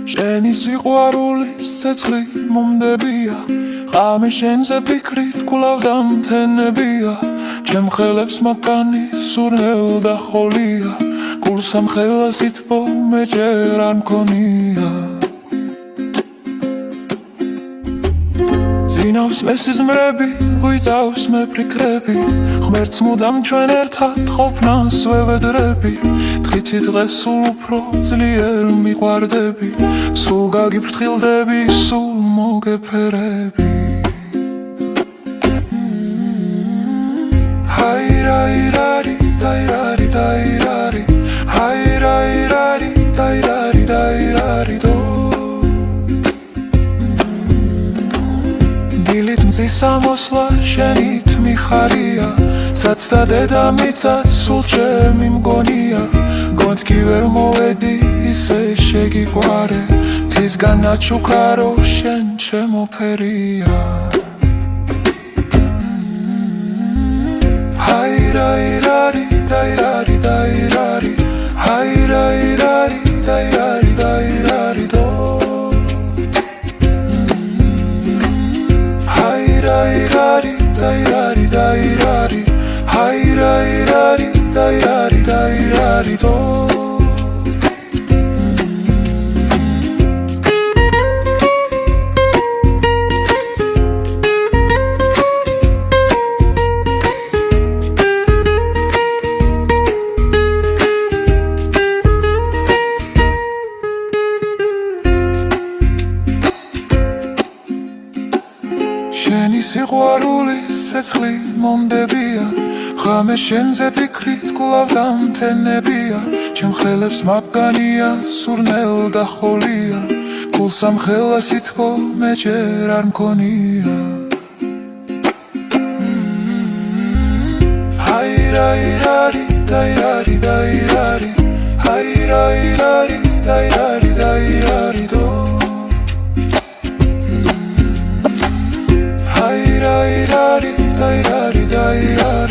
შენი სიყვარულის ცეცხლი მომდებია ღამე შენზე ფიქრით კვლავ დამთენებია ჩემ ხელებს მაგანი სურნელ და ხოლია გულს ამ ხელას ითბო მე ჯერ არ მქონია ძინავს მესიზმრები ღვიძავს მე ფიქრები ღმერთს მუდამ ჩვენ ერთად ყოფნას ვევედრები დღითი დღეს სულ უფრო ძლიერ მიყვარდები სულ გაგიფრთხილდები სულ მოგეფერები ჰაირაირარი დაირარი დაირარი ჰაირაირარი დაირარი დაირარი დო დილით მზის ამოსვლა შენით მიხარია ცაცდა დედამიწაც სულ ჩემი მგონია გონთ კი ვერ მოვედი ისე შეგიყვარე მთისგან აჩუქარო შენ ჩემოფერია ჰაირაირარი დაირარი დაირარი ჰაირაირარი დაირარი დაირარი დო ჰაირაირარი დაირარი დაირარი ჰაირაირარი დაირარი დაირარი დო შენი სიყვარულის ცეცხლი მომდებია ღამე შენზე ფიქრით კვლავ დამთენებია ჩემ ხელებს მაგანია სურნელ და ხოლია გულს ამ ხელას ითბო მე ჯერ არ მქონია ჰაირაირარი დაირარი დაირარი ჰაირაირარი დაირარი დაირარი დო Dairari, dairari, dairari